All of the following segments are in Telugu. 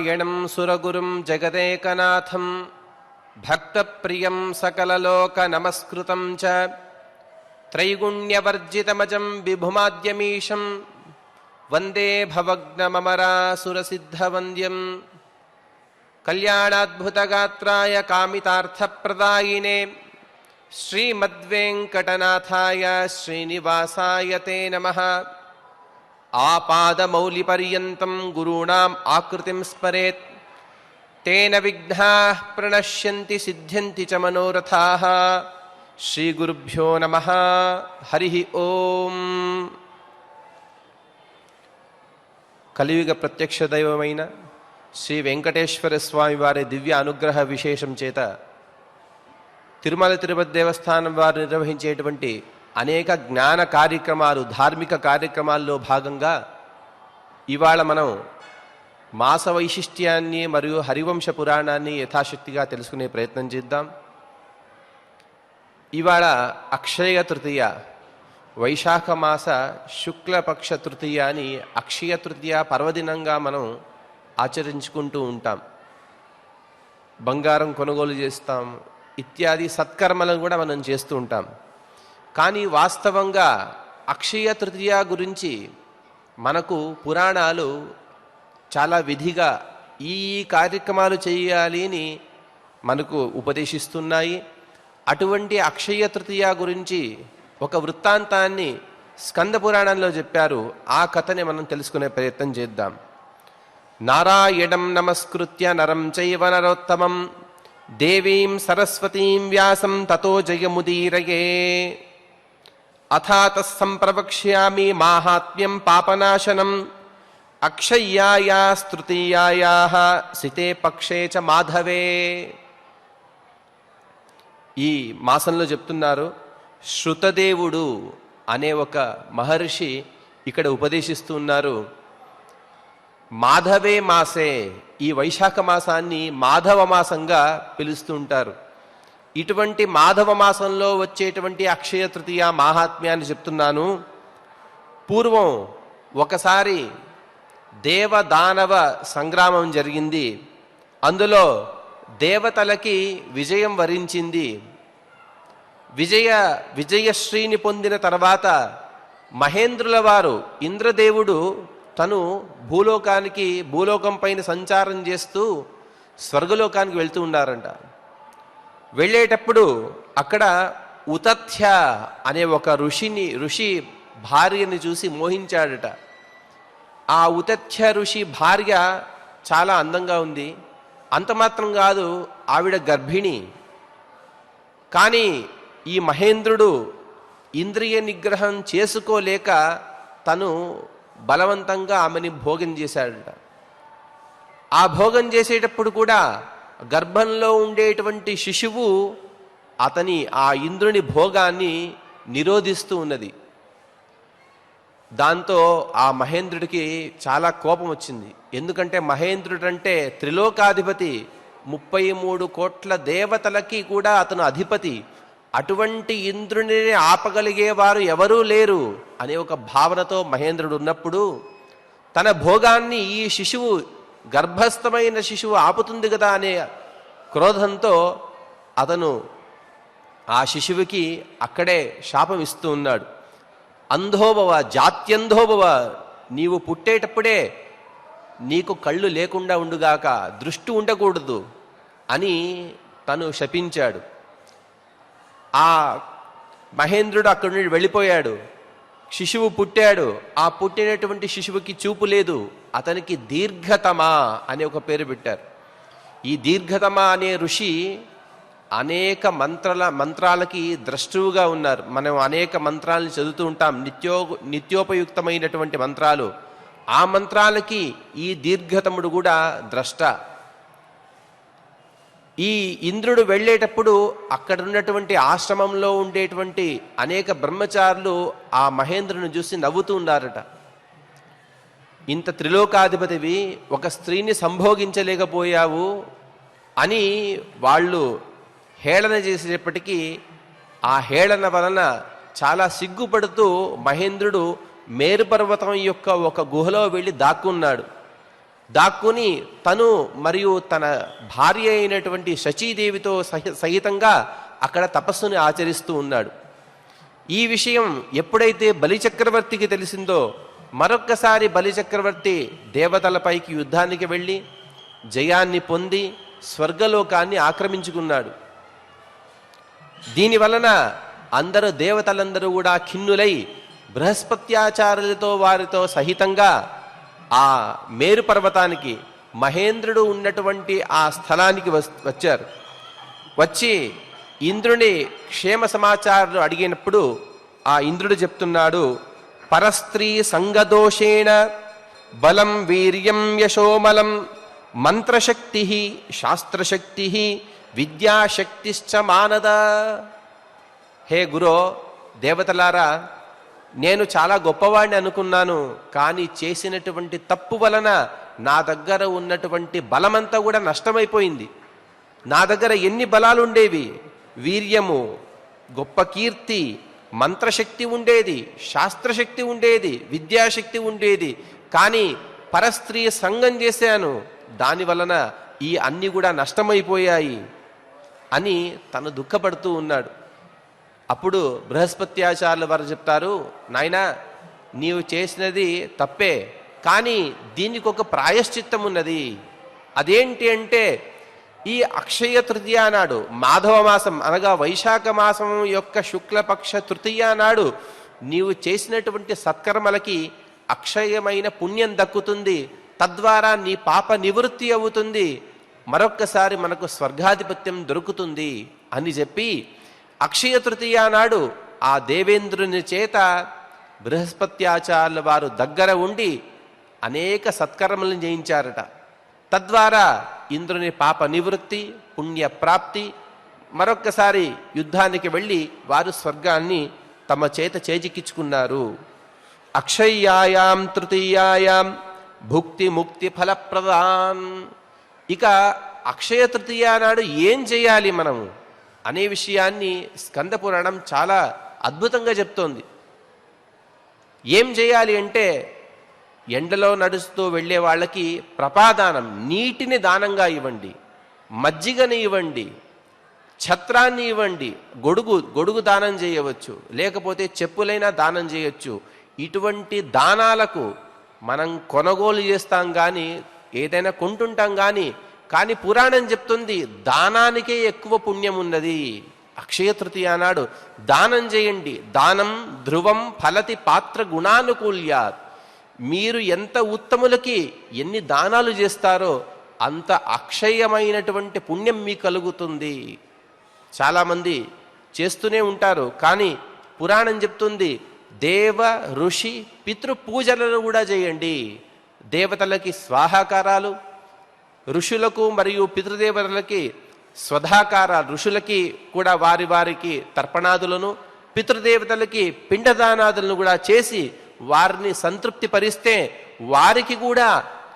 నారాయణం సురగురుం జగదేకనాథం భక్తప్రియం సకలలోక నమస్కృతం చ త్రైగుణ్యవర్జితమజం విభుమాద్యమీశం వందే భవగ్నమమరాసురసిద్ధవంద్యం కళ్యాణాద్భుతగాత్రాయ కామితార్థప్రదాయినే శ్రీమద్వేంకటనాథాయ శ్రీనివాసాయ తే నమః. ఆపాదమౌలిపర్యంతం గురూణాం ఆకృతిం స్మరేత్ తేన విఘ్నాః ప్రణశ్యంతి సిద్ధ్యంతి చ మనోరథాః. శ్రీగురుభ్యో నమః. హరి ఓం. కలియుగ ప్రత్యక్ష దైవమైన శ్రీ వెంకటేశ్వర స్వామి వారి దివ్య అనుగ్రహ విశేషం చేత తిరుమల తిరుపతి దేవస్థానం వారు నిర్వహించేటువంటి అనేక జ్ఞాన కార్యక్రమాలు, ధార్మిక కార్యక్రమాల్లో భాగంగా ఇవాళ మనం మాస వైశిష్ట్యాన్ని మరియు హరివంశ పురాణాన్ని యథాశక్తిగా తెలుసుకునే ప్రయత్నం చేద్దాం. ఇవాళ అక్షయ తృతీయ, వైశాఖ మాస శుక్లపక్ష తృతీయ అని అక్షయ తృతీయ పర్వదినంగా మనం ఆచరించుకుంటూ ఉంటాం. బంగారం కొనుగోలు చేస్తాం, ఇత్యాది సత్కర్మలను కూడా మనం చేస్తూ ఉంటాం. కానీ వాస్తవంగా అక్షయ తృతీయ గురించి మనకు పురాణాలు చాలా విధిగా ఈ కార్యక్రమాలు చేయాలి అని మనకు ఉపదేశిస్తున్నాయి. అటువంటి అక్షయ తృతీయ గురించి ఒక వృత్తాంతాన్ని స్కంద పురాణంలో చెప్పారు. ఆ కథని మనం తెలుసుకునే ప్రయత్నం చేద్దాం. నారాయణం నమస్కృత్య నరం చైవ నరోత్తమం దేవీం సరస్వతీం వ్యాసం తతో జయముదీరయే. అథాత సంప్రవక్ష్యామి మాహాత్మ్యం పాపనాశనం అక్షయ్యాయాస్తృతీయాయాః సితే పక్షే చ మాధవే. ఈ మాసంలో చెప్తున్నారు, శృతదేవుడు అనే ఒక మహర్షి ఇక్కడ ఉపదేశిస్తున్నారు. మాధవే మాసే, ఈ వైశాఖ మాసాన్ని మాధవ మాసంగా పిలుస్తూ ఉంటారు. ఇటువంటి మాధవ మాసంలో వచ్చేటువంటి అక్షయ తృతీయ మాహాత్మ్యాన్ని చెప్తున్నాను. పూర్వం ఒకసారి దేవదానవ సంగ్రామం జరిగింది. అందులో దేవతలకి విజయం వరించింది. విజయశ్రీని పొందిన తర్వాత మహేంద్రుల వారు, ఇంద్రదేవుడు తను భూలోకం పైన సంచారం చేస్తూ స్వర్గలోకానికి వెళ్తూ ఉన్నారంట. వెళ్ళేటప్పుడు అక్కడ ఉతథ్య అనే ఒక ఋషి భార్యని చూసి మోహించాడట. ఆ ఉతథ్య ఋషి భార్య చాలా అందంగా ఉంది. అంత మాత్రం కాదు, ఆవిడ గర్భిణి. కానీ ఈ మహేంద్రుడు ఇంద్రియ నిగ్రహం చేసుకోలేక తను బలవంతంగా ఆమెని భోగం చేశాడట. ఆ భోగం చేసేటప్పుడు కూడా గర్భంలో ఉండేటువంటి శిశువు ఆ ఇంద్రుని భోగాన్ని నిరోధిస్తూ ఉన్నది. దాంతో ఆ మహేంద్రుడికి చాలా కోపం వచ్చింది. ఎందుకంటే మహేంద్రుడు అంటే త్రిలోకాధిపతి, 33 కోట్ల దేవతలకి కూడా అతను అధిపతి. అటువంటి ఇంద్రుని ఆపగలిగేవారు ఎవరూ లేరు అనే ఒక భావనతో మహేంద్రుడు ఉన్నప్పుడు తన భోగాన్ని ఈ శిశువు, గర్భస్థమైన శిశువు ఆపుతుంది కదా అనే క్రోధంతో అతను ఆ శిశువుకి అక్కడే శాపం ఇస్తూ ఉన్నాడు. అంధోభవ, జాత్యంధోభవ, నీవు పుట్టేటప్పుడే నీకు కళ్ళు లేకుండా ఉండుగాక, దృష్టి ఉండకూడదు అని తను శపించాడు. ఆ మహేంద్రుడు అక్కడి నుండి వెళ్ళిపోయాడు. శిశువు పుట్టాడు. ఆ పుట్టినటువంటి శిశువుకి చూపు లేదు. అతనికి దీర్ఘతమ అనే ఒక పేరు పెట్టారు. ఈ దీర్ఘతమ అనే ఋషి అనేక మంత్రాలకి ద్రష్టువుగా ఉన్నారు. మనం అనేక మంత్రాలను చదువుతూ ఉంటాం, నిత్యోపయుక్తమైనటువంటి మంత్రాలు. ఆ మంత్రాలకి ఈ దీర్ఘతముడు కూడా ద్రష్ట. ఈ ఇంద్రుడు వెళ్ళేటప్పుడు అక్కడ ఉన్నటువంటి ఆశ్రమంలో ఉండేటువంటి అనేక బ్రహ్మచారులు ఆ మహేంద్రుని చూసి నవ్వుతూ ఉన్నారట. ఇంత త్రిలోకాధిపతివి, ఒక స్త్రీని సంభోగించలేకపోయావు అని వాళ్ళు హేళన చేసేటప్పటికీ ఆ హేళన వలన చాలా సిగ్గుపడుతూ మహేంద్రుడు మేరు పర్వతం యొక్క ఒక గుహలో వెళ్ళి దాక్కున్నాడు. దాక్కుని తను మరియు తన భార్య అయినటువంటి శచీదేవితో సహితంగా అక్కడ తపస్సుని ఆచరిస్తూ ఉన్నాడు. ఈ విషయం ఎప్పుడైతే బలిచక్రవర్తికి తెలిసిందో మరొక్కసారి బలిచక్రవర్తి దేవతలపైకి యుద్ధానికి వెళ్ళి జయాన్ని పొంది స్వర్గలోకాన్ని ఆక్రమించుకున్నాడు. దీనివలన దేవతలందరూ కూడా ఖిన్నులై బృహస్పత్యాచార్యులతో వారితో సహితంగా ఆ మేరు పర్వతానికి మహేంద్రుడు ఉన్నటువంటి ఆ స్థలానికి వచ్చారు. వచ్చి ఇంద్రుని క్షేమ సమాచారాలు అడిగినప్పుడు ఆ ఇంద్రుడు చెప్తున్నాడు, పరస్త్రీ సంగదోషేణ బలం వీర్యం యశోమలం మంత్రశక్తి శాస్త్రశక్తి విద్యాశక్తిశ్చ మానద. హే గురో, దేవతలారా, నేను చాలా గొప్పవాడిని అనుకున్నాను, కానీ చేసినటువంటి తప్పు వలన నా దగ్గర ఉన్నటువంటి బలమంతా కూడా నష్టమైపోయింది. నా దగ్గర ఎన్ని బలాలు ఉండేవి, వీర్యము, గొప్ప కీర్తి, మంత్రశక్తి ఉండేది, శాస్త్రశక్తి ఉండేది, విద్యాశక్తి ఉండేది, కానీ పరస్త్రీ సంగం చేశాను, దాని వలన ఈ అన్ని కూడా నష్టమైపోయాయి అని తను దుఃఖపడుతూ ఉన్నాడు. అప్పుడు బృహస్పత్యాచార్యుల వారు చెప్తారు, నాయనా, నీవు చేసినది తప్పే, కానీ దీనికి ఒక ప్రాయశ్చిత్తం ఉన్నది. అదేంటి అంటే, ఈ అక్షయ తృతీయ నాడు, మాధవ మాసం అనగా వైశాఖ మాసం యొక్క శుక్లపక్ష తృతీయ నాడు నీవు చేసినటువంటి సత్కర్మలకి అక్షయమైన పుణ్యం దక్కుతుంది. తద్వారా నీ పాప నివృత్తి అవుతుంది, మరొక్కసారి మనకు స్వర్గాధిపత్యం దొరుకుతుంది అని చెప్పి అక్షయ తృతీయ నాడు ఆ దేవేంద్రుని చేత బృహస్పత్యాచార్యుల వారు దగ్గర ఉండి అనేక సత్కర్మలను చేయించారట. తద్వారా ఇంద్రుని పాప నివృత్తి, పుణ్యప్రాప్తి, మరొక్కసారి యుద్ధానికి వెళ్ళి వారు స్వర్గాన్ని తమ చేత చేజిక్కించుకున్నారు. అక్షయ్యాయాం తృతీయాయాం భుక్తి ముక్తి ఫలప్రదాన్. ఇక అక్షయ తృతీయ నాడు ఏం చేయాలి మనము అనే విషయాన్ని స్కంద పురాణం చాలా అద్భుతంగా చెప్తోంది. ఏం చేయాలి అంటే, ఎండలో నడుస్తూ వెళ్ళే వాళ్ళకి ప్రపాదానం, నీటిని దానంగా ఇవ్వండి, మజ్జిగని ఇవ్వండి, ఛత్రాన్ని ఇవ్వండి, గొడుగు దానం చేయవచ్చు, లేకపోతే చెప్పులైనా దానం చేయొచ్చు. ఇటువంటి దానాలకు మనం కొనుగోలు చేస్తాం కానీ, ఏదైనా కొంటుంటాం కానీ పురాణం చెప్తుంది దానానికే ఎక్కువ పుణ్యం ఉన్నది. అక్షయ తృతీయ నాడు దానం చేయండి. దానం ధ్రువం ఫలతి పాత్ర గుణానుకూల్యాత్. మీరు ఎంత ఉత్తములకి ఎన్ని దానాలు చేస్తారో అంత అక్షయమైనటువంటి పుణ్యం మీకు కలుగుతుంది. చాలామంది చేస్తూనే ఉంటారు, కానీ పురాణం చెప్తుంది దేవ ఋషి పితృపూజలను కూడా చేయండి. దేవతలకి స్వాహాకారాలు, ఋషులకు మరియు పితృదేవతలకి స్వధాకారాలు, ఋషులకి కూడా వారికి తర్పణాదులను, పితృదేవతలకి పిండదానాదులను కూడా చేసి వారిని సంతృప్తి పరిస్తే వారికి కూడా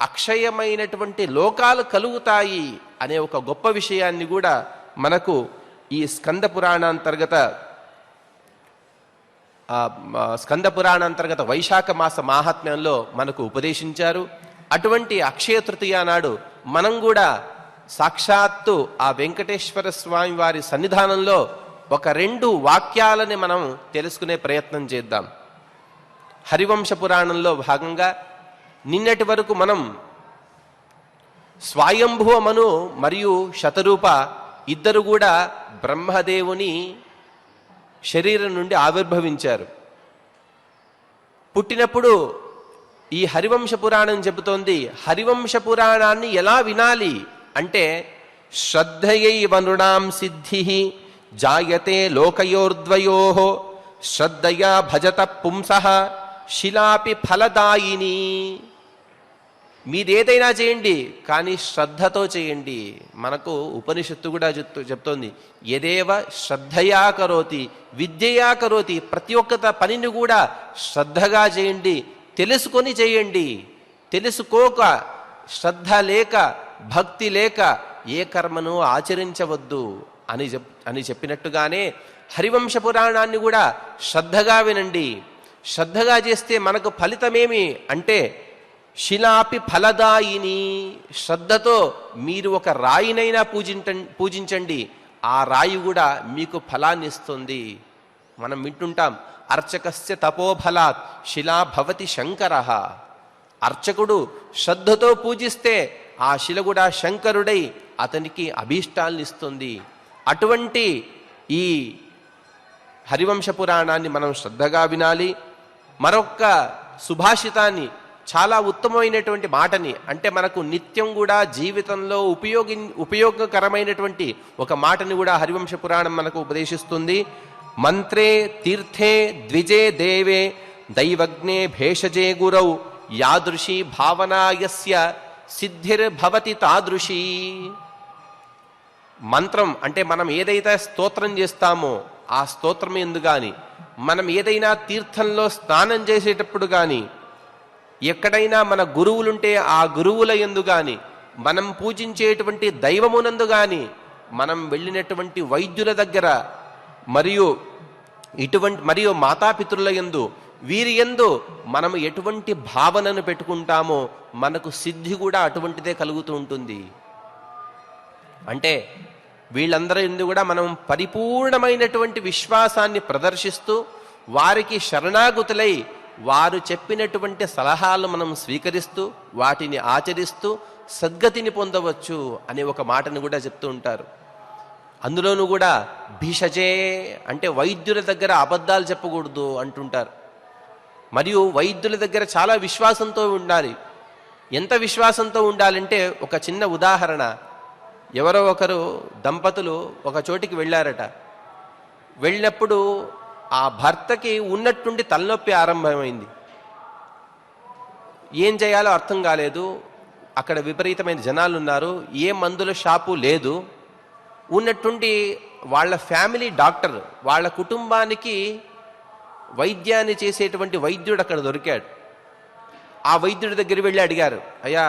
అక్షయమైనటువంటి లోకాలు కలుగుతాయి అనే ఒక గొప్ప విషయాన్ని కూడా మనకు ఈ స్కంద పురాణాంతర్గత వైశాఖ మాస మాహాత్మ్యంలో మనకు ఉపదేశించారు. అటువంటి అక్షయ తృతీయ నాడు మనం కూడా సాక్షాత్తు ఆ వెంకటేశ్వర స్వామి వారి సన్నిధానంలో ఒక 2 వాక్యాలని మనం తెలుసుకునే ప్రయత్నం చేద్దాం. హరివంశ పురాణంలో భాగంగా నిన్నటి వరకు మనం స్వయంభువ మను మరియు శతరూప ఇద్దరు కూడా బ్రహ్మదేవుని శరీరం నుండి ఆవిర్భవించారు. పుట్టినప్పుడు ఈ హరివంశ పురాణం చెబుతోంది, హరివంశ పురాణాన్ని ఎలా వినాలి అంటే, శ్రద్ధయైవ నృణాం సిద్ధి జాయతే లోకయోర్ద్వయోః శ్రద్ధయా భజత పుంసః శిలాపి ఫలదాయిని. మీదేదైనా చేయండి, కానీ శ్రద్ధతో చేయండి. మనకు ఉపనిషత్తు కూడా చెప్తోంది, యదేవ శ్రద్ధయా కరోతి విద్యయా కరోతి. ప్రతి ఒక్క పనిని కూడా శ్రద్ధగా చేయండి, తెలుసుకొని చేయండి. తెలుసుకోక, శ్రద్ధ లేక, భక్తి లేక ఏ కర్మను ఆచరించవద్దు అని చెప్పినట్టుగానే హరివంశ పురాణాన్ని కూడా శ్రద్ధగా వినండి. శ్రద్ధగా చేస్తే మనకు ఫలితమేమి అంటే, శిలాపి ఫలదాయిని, శ్రద్ధతో మీరు ఒక రాయినైనా పూజించండి, ఆ రాయి కూడా మీకు ఫలాన్ని ఇస్తుంది. మనం వింటుంటాం, అర్చకస్య తపోఫలాత్ శిలా భవతి శంకరః. అర్చకుడు శ్రద్ధతో పూజిస్తే ఆ శిల కూడా శంకరుడై అతనికి అభీష్టాలను ఇస్తుంది. అటువంటి ఈ హరివంశ పురాణాన్ని మనం శ్రద్ధగా వినాలి. మరొక్క సుభాషితాన్ని, చాలా ఉత్తమమైనటువంటి మాటని, అంటే మనకు నిత్యం కూడా జీవితంలో ఉపయోగకరమైనటువంటి ఒక మాటని కూడా హరివంశ పురాణం మనకు ఉపదేశిస్తుంది. మంత్రే తీర్థే ద్విజే దేవే దైవజ్ఞే భేషజే గురౌ యాదృశీ భావనాయస్య సిద్ధిర్భవతి తాదృశీ. మంత్రం అంటే మనం ఏదైతే స్తోత్రం చేస్తామో ఆ స్తోత్రం ఎందు గాని, మనం ఏదైనా తీర్థంలో స్నానం చేసేటప్పుడు కానీ, ఎక్కడైనా మన గురువులుంటే ఆ గురువుల యందు గాని, మనం పూజించేటువంటి దైవమునందు గాని, మనం వెళ్ళినటువంటి వైద్యుల దగ్గర మరియు మాతాపితృల యందు, వీరి యందు మనము ఎటువంటి భావనను పెట్టుకుంటామో మనకు సిద్ధి కూడా అటువంటిదే కలుగుతూ ఉంటుంది. అంటే వీళ్ళందరి యందు కూడా మనం పరిపూర్ణమైనటువంటి విశ్వాసాన్ని ప్రదర్శిస్తూ వారికి శరణాగతులై వారు చెప్పినటువంటి సలహాలు మనం స్వీకరిస్తూ వాటిని ఆచరిస్తూ సద్గతిని పొందవచ్చు అనే ఒక మాటను కూడా చెప్తూ ఉంటారు. అందులోనూ కూడా భీషజే అంటే వైద్యుల దగ్గర అబద్ధాలు చెప్పకూడదు అంటుంటారు. మరియు వైద్యుల దగ్గర చాలా విశ్వాసంతో ఉండాలి. ఎంత విశ్వాసంతో ఉండాలంటే, ఒక చిన్న ఉదాహరణ, ఎవరో ఒకరు దంపతులు ఒక చోటికి వెళ్ళారట. వెళ్ళినప్పుడు ఆ భర్తకి ఉన్నట్టుండి తలనొప్పి ఆరంభమైంది. ఏం చేయాలో అర్థం కాలేదు. అక్కడ విపరీతమైన జనాలు ఉన్నారు, ఏ మందుల షాపు లేదు. ఉన్నట్టుండి వాళ్ళ ఫ్యామిలీ డాక్టర్, వాళ్ళ కుటుంబానికి వైద్యాన్ని చేసేటువంటి వైద్యుడు అక్కడ దొరికాడు. ఆ వైద్యుడి దగ్గర వెళ్ళి అడిగారు, అయ్యా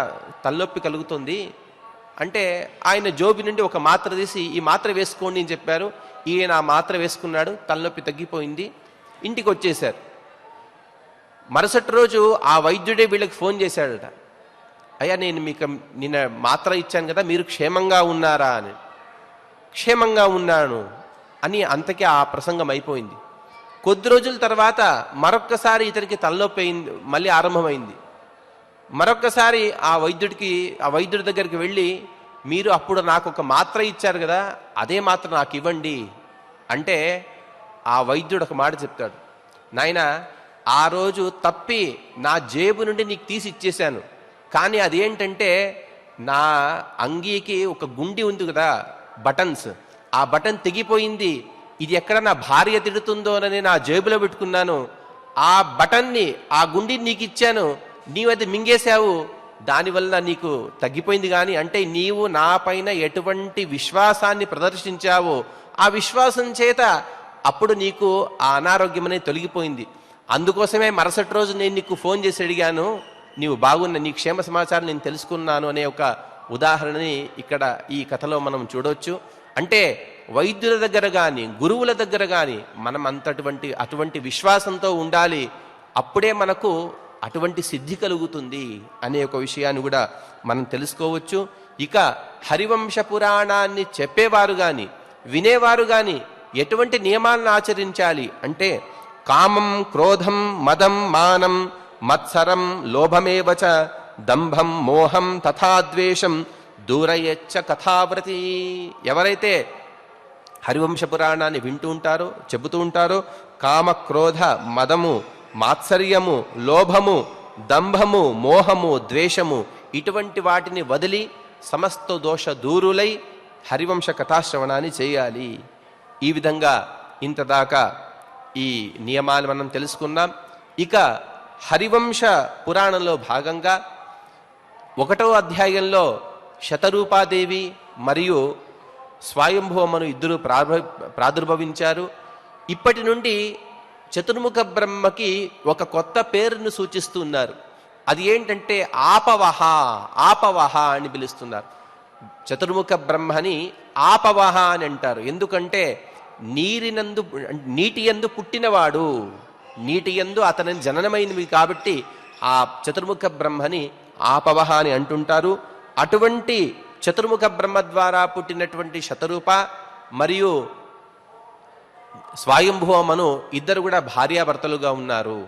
తలనొప్పి కలుగుతుంది అంటే, ఆయన జోబి నుండి ఒక మాత్ర తీసి ఈ మాత్ర వేసుకోండి అని చెప్పారు. ఈయన ఆ మాత్ర వేసుకున్నాడు, తలనొప్పి తగ్గిపోయింది. ఇంటికి వచ్చేశారు. మరుసటి రోజు ఆ వైద్యుడే వీళ్ళకి ఫోన్ చేశాడట, అయ్యా నేను మీకు నిన్న మాత్ర ఇచ్చాను కదా, మీరు క్షేమంగా ఉన్నారా అని. క్షేమంగా ఉన్నాను అని అంతకే ఆ ప్రసంగం అయిపోయింది. కొద్ది రోజుల తర్వాత మరొక్కసారి ఇతనికి తలనొప్పి అయింది, మళ్ళీ ఆరంభమైంది. మరొక్కసారి ఆ వైద్యుడి దగ్గరికి వెళ్ళి, మీరు అప్పుడు నాకు ఒక మాత్ర ఇచ్చారు కదా, అదే మాత్ర నాకు ఇవ్వండి అంటే, ఆ వైద్యుడు ఒక మాట చెప్తాడు, నాయనా ఆ రోజు తప్పి నా జేబు నుండి నీకు తీసి ఇచ్చేశాను, కానీ అదేంటంటే నా అంగీకి ఒక గుండి ఉంది కదా, బటన్స్, ఆ బటన్ తెగిపోయింది. ఇది ఎక్కడ నా భార్య తిడుతుందోనని నా జేబులో పెట్టుకున్నాను. ఆ బటన్ని, ఆ గుండిని నీకు ఇచ్చాను, నీవది మింగేశావు, దానివల్ల నీకు తగ్గిపోయింది. కానీ అంటే నీవు నా పైన ఎటువంటి విశ్వాసాన్ని ప్రదర్శించావో ఆ విశ్వాసం చేత అప్పుడు నీకు ఆ అనారోగ్యం అనేది తొలగిపోయింది. అందుకోసమే మరుసటి రోజు నేను నీకు ఫోన్ చేసి అడిగాను, నీవు బాగున్నా, నీ క్షేమ సమాచారం నేను తెలుసుకున్నాను అనే ఒక ఉదాహరణని ఇక్కడ ఈ కథలో మనం చూడవచ్చు. అంటే వైద్యుల దగ్గర కానీ గురువుల దగ్గర కానీ మనం అటువంటి విశ్వాసంతో ఉండాలి. అప్పుడే మనకు అటువంటి సిద్ధి కలుగుతుంది అనే ఒక విషయాన్ని కూడా మనం తెలుసుకోవచ్చు. ఇక హరివంశ పురాణాన్ని చెప్పేవారు కానీ వినేవారు కానీ ఎటువంటి నియమాలను ఆచరించాలి అంటే, కామం క్రోధం మదం మానం మత్సరం లోభమేవచ దంభం మోహం తథా ద్వేషం దూరయచ్చ కథావ్రతి. ఎవరైతే హరివంశ పురాణాన్ని వింటూ ఉంటారో, చెబుతూ ఉంటారో, కామ క్రోధ మదము మాత్సర్యము లోభము దంభము మోహము ద్వేషము ఇటువంటి వాటిని వదిలి సమస్త దోష దూరులై హరివంశ కథాశ్రవణాన్ని చేయాలి. ఈ విధంగా ఇంతదాకా ఈ నియమాలు మనం తెలుసుకున్నాం. ఇక హరివంశ పురాణంలో భాగంగా 1వ అధ్యాయంలో శతరూపాదేవి మరియు స్వయంభూమను ఇద్దరు ప్రాదుర్భవించారు. ఇప్పటి నుండి చతుర్ముఖ బ్రహ్మకి ఒక కొత్త పేరును సూచిస్తున్నారు. అది ఏంటంటే ఆపవహ. ఆపవహ అని పిలుస్తున్నారు. చతుర్ముఖ బ్రహ్మని ఆపవహ అని అంటారు. ఎందుకంటే నీటి యందు పుట్టినవాడు, నీటి యందు అతని జననమైనవి కాబట్టి ఆ చతుర్ముఖ బ్రహ్మని ఆపవహ అని అంటుంటారు. అటువంటి చతుర్ముఖ బ్రహ్మ ద్వారా పుట్టినటువంటి శతరూప మరియు స్వయంభువ మను ఇద్దరు కూడా భార్యాభర్తలుగా ఉన్నారు.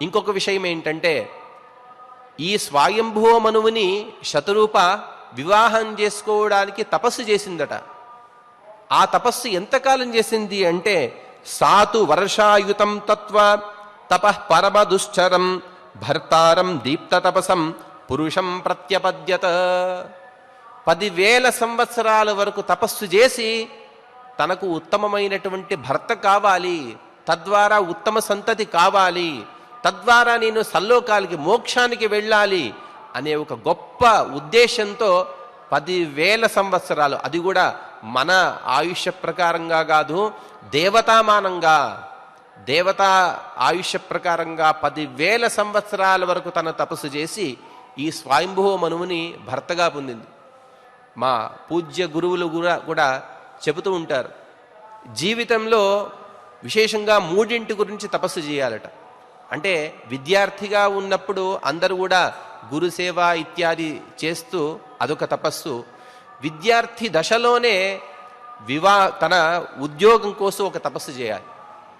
ఇంకొక విషయం ఏంటంటే, ఈ స్వయంభువ మనువుని శతరూప వివాహం చేసుకోవడానికి తపస్సు చేసిందట. ఆ తపస్సు ఎంతకాలం చేసింది అంటే, సాతు వర్షాయుతం తత్వ తపః పరమ దుశ్చరం భర్తారం దీప్త తపసం పురుషం ప్రత్యపద్యత. 10,000 సంవత్సరాల వరకు తపస్సు చేసి తనకు ఉత్తమమైనటువంటి భర్త కావాలి, తద్వారా ఉత్తమ సంతతి కావాలి, తద్వారా నేను సల్లోకాలకి మోక్షానికి వెళ్ళాలి అనే ఒక గొప్ప ఉద్దేశంతో 10,000 సంవత్సరాలు, అది కూడా మన ఆయుష్య ప్రకారంగా కాదు, దేవతామానంగా, దేవతా ఆయుష్య ప్రకారంగా 10,000 సంవత్సరాల వరకు తన తపస్సు చేసి ఈ స్వయంభువ మనువుని భర్తగా పొందింది. మా పూజ్య గురువులు కూడా చెబుతూ ఉంటారు, జీవితంలో విశేషంగా 3 గురించి తపస్సు చేయాలట. అంటే విద్యార్థిగా ఉన్నప్పుడు అందరూ కూడా గురుసేవ ఇత్యాది చేస్తూ అదొక తపస్సు. విద్యార్థి దశలోనే తన ఉద్యోగం కోసం ఒక తపస్సు చేయాలి,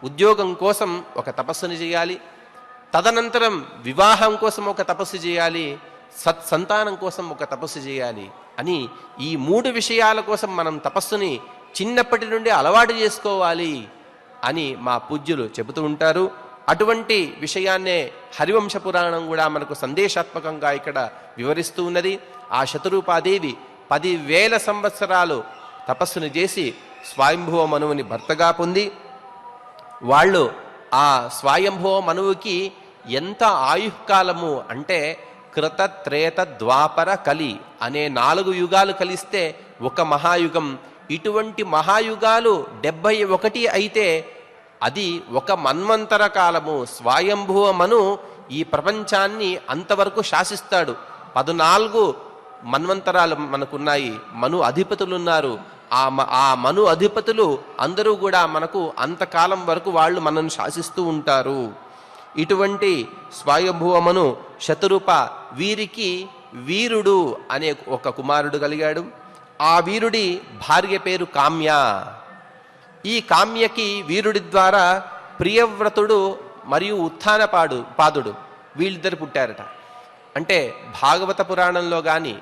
ఉద్యోగం కోసం ఒక తపస్సుని చేయాలి, తదనంతరం వివాహం కోసం ఒక తపస్సు చేయాలి, సత్సంతానం కోసం ఒక తపస్సు చేయాలి అని ఈ 3 విషయాల కోసం మనం తపస్సుని చిన్నప్పటి నుండి అలవాటు చేసుకోవాలి అని మా పూజ్యులు చెబుతూ ఉంటారు. అటువంటి విషయాన్నే హరివంశ పురాణం కూడా మనకు సందేశాత్మకంగా ఇక్కడ వివరిస్తూ ఉన్నది. ఆ శతరూపాదేవి 10,000 సంవత్సరాలు తపస్సును చేసి స్వయంభువ మనువుని భర్తగా పొంది, వాళ్ళు ఆ స్వయంభువ మనువుకి ఎంత ఆయుష్కాలము అంటే కృత త్రేత ద్వాపర కలి అనే 4 యుగాలు కలిస్తే ఒక మహాయుగం. ఇటువంటి మహాయుగాలు 71 అయితే అది ఒక మన్వంతర కాలము. స్వయంభువ మను ఈ ప్రపంచాన్ని అంతవరకు శాసిస్తాడు. 14 మన్వంతరాలు మనకున్నాయి, మను అధిపతులు ఉన్నారు. ఆ మను అధిపతులు అందరూ కూడా మనకు అంతకాలం వరకు వాళ్ళు మనల్ని శాసిస్తూ ఉంటారు. ఇటువంటి స్వయంభువ మను శతరూప వీరికి వీరుడు అనే ఒక కుమారుడు కలిగాడు. ఆ వీరుడి భార్య పేరు కామ్య. ఈ కామ్యకి వీరుడి ద్వారా ప్రియవ్రతుడు మరియు పాదుడు వీళ్ళిద్దరు పుట్టారట. అంటే భాగవత పురాణంలో కానీ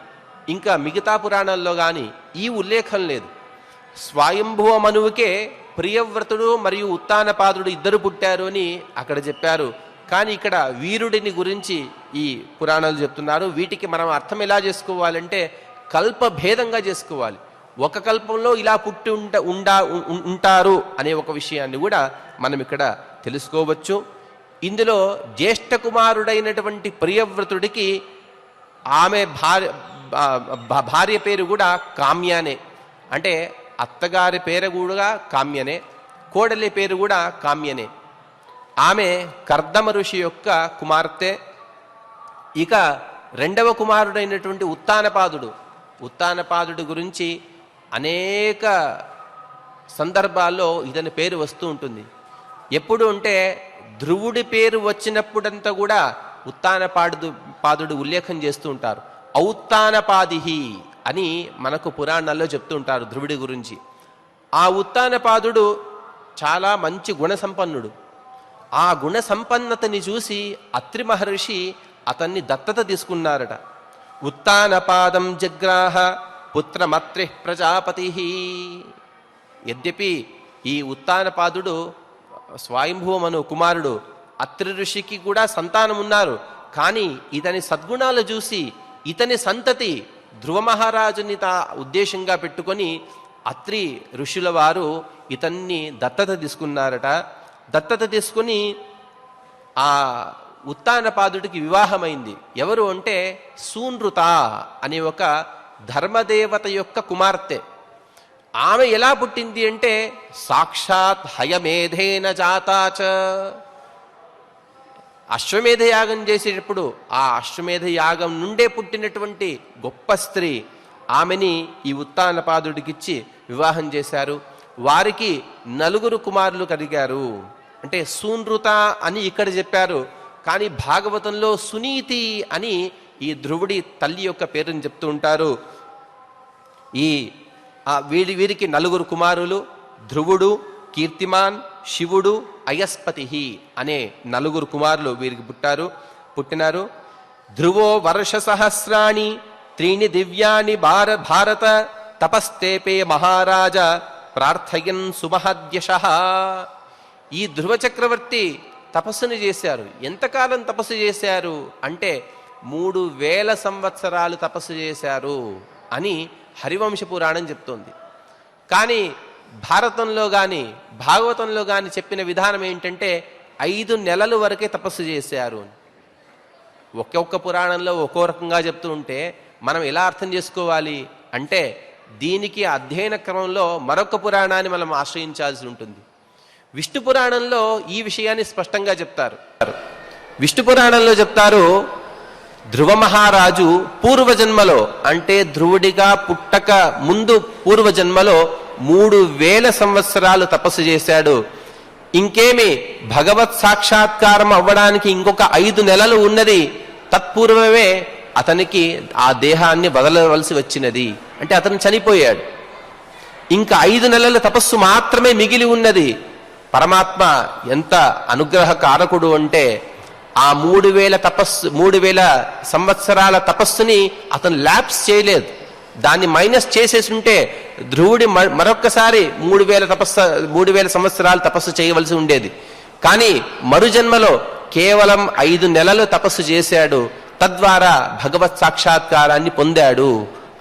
ఇంకా మిగతా పురాణాల్లో కానీ ఈ ఉల్లేఖం లేదు. స్వయంభువ మనువుకే ప్రియవ్రతుడు మరియు పాదుడు ఇద్దరు పుట్టారు అని అక్కడ చెప్పారు. కానీ ఇక్కడ వీరుడిని గురించి ఈ పురాణాలు చెప్తున్నారు. వీటికి మనం అర్థం ఎలా చేసుకోవాలంటే కల్పభేదంగా చేసుకోవాలి. ఒక కల్పంలో ఇలా పుట్టి ఉంటారు అనే ఒక విషయాన్ని కూడా మనం ఇక్కడ తెలుసుకోవచ్చు. ఇందులో జ్యేష్ఠ కుమారుడైనటువంటి ప్రియవ్రతుడికి ఆమె భార్య పేరు కూడా కామ్యానే. అంటే అత్తగారి పేరు కూడా కామ్యనే, కోడలి పేరు కూడా కామ్యనే. ఆమె కర్దమ ఋషి యొక్క కుమార్తె. ఇక 2వ కుమారుడైనటువంటి ఉత్తానపాదుడు గురించి అనేక సందర్భాల్లో ఇతని పేరు వస్తూ ఉంటుంది. ఎప్పుడు అంటే ధ్రువుడి పేరు వచ్చినప్పుడంతా కూడా పాదుడు ఉల్లేఖం చేస్తూ ఉంటారు. ఔత్తానపాదిహి అని మనకు పురాణాల్లో చెప్తూ ఉంటారు ధ్రువుడి గురించి. ఆ ఉత్తానపాదుడు చాలా మంచి గుణసంపన్నుడు. ఆ గుణ సంపన్నతని చూసి అత్రి మహర్షి అతన్ని దత్తత తీసుకున్నారట. ఉత్తానపాదం జగ్రాహ పుత్రమత్రి ప్రజాపతి. యద్యపి ఈ ఉత్తానపాదుడు స్వయంభువ మను కుమారుడు, అత్రి ఋషికి కూడా సంతానం ఉన్నారు. కానీ ఇతని సద్గుణాలు చూసి ఇతని సంతతి ధ్రువ మహారాజుని ఉద్దేశంగా పెట్టుకొని అత్రి ఋషుల వారు ఇతన్ని దత్తత తీసుకున్నారట. దత్తత తీసుకుని ఆ ఉత్తానపాదుడికి వివాహమైంది. ఎవరు అంటే సూనృత అనే ఒక ధర్మదేవత యొక్క కుమార్తె. ఆమె ఎలా పుట్టింది అంటే సాక్షాత్ హయమేధేన జాతాచ. అశ్వమేధ యాగం చేసేటప్పుడు ఆ అశ్వమేధ యాగం నుండే పుట్టినటువంటి గొప్ప స్త్రీ. ఆమెని ఈ ఉత్తానపాదుడికిచ్చి వివాహం చేశారు. వారికి 4 కుమారులు కలిగారు. అంటే సూనృత అని ఇక్కడ చెప్పారు, కానీ భాగవతంలో సునీతి అని ఈ ధ్రువుడి తల్లి యొక్క పేరుని చెప్తూ ఉంటారు. వీరికి 4 కుమారులు, ధ్రువుడు, కీర్తిమాన్, శివుడు, అయస్పతి అనే 4 కుమారులు వీరికి పుట్టినారు. ధ్రువో వర్ష సహస్రాణి త్రీణి దివ్యాని భారత తపస్తేపే మహారాజ ప్రార్థయన్ సుమహద్యశః. ఈ ధ్రువ చక్రవర్తి తపస్సును చేశారు. ఎంతకాలం తపస్సు చేశారు అంటే 3000 సంవత్సరాలు తపస్సు చేశారు అని హరివంశ పురాణం చెప్తోంది. కానీ భారతంలో కానీ భాగవతంలో కానీ చెప్పిన విధానం ఏంటంటే 5 నెలల వరకే తపస్సు చేశారు. ఒక్కొక్క పురాణంలో ఒక్కో రకంగా చెప్తూ ఉంటే మనం ఎలా అర్థం చేసుకోవాలి అంటే దీనికి అధ్యయన క్రమంలో మరొక పురాణాన్ని మనం ఆశ్రయించాల్సి ఉంటుంది. విష్ణు పురాణంలో ఈ విషయాన్ని స్పష్టంగా చెప్తారు. విష్ణు పురాణంలో చెప్తారు, ధ్రువ మహారాజు పూర్వజన్మలో అంటే ధ్రువుడిగా పుట్టక ముందు పూర్వజన్మలో 3000 సంవత్సరాలు తపస్సు చేశాడు. ఇంకేమి భగవత్ సాక్షాత్కారం అవ్వడానికి ఇంకొక 5 నెలలు ఉన్నది. తత్పూర్వమే అతనికి ఆ దేహాన్ని వదలవలసి వచ్చినది. అంటే అతను చనిపోయాడు. ఇంకా 5 నెలల తపస్సు మాత్రమే మిగిలి ఉన్నది. పరమాత్మ ఎంత అనుగ్రహ కారకుడు అంటే ఆ 3000 సంవత్సరాల తపస్సుని అతను ల్యాప్స్ చేయలేదు. దాన్ని మైనస్ చేసేసి ఉంటే ధ్రువుడి మరొక్కసారి 3000 సంవత్సరాలు తపస్సు చేయవలసి ఉండేది. కానీ మరుజన్మలో కేవలం 5 నెలలు తపస్సు చేశాడు. తద్వారా భగవత్ సాక్షాత్కారాన్ని పొందాడు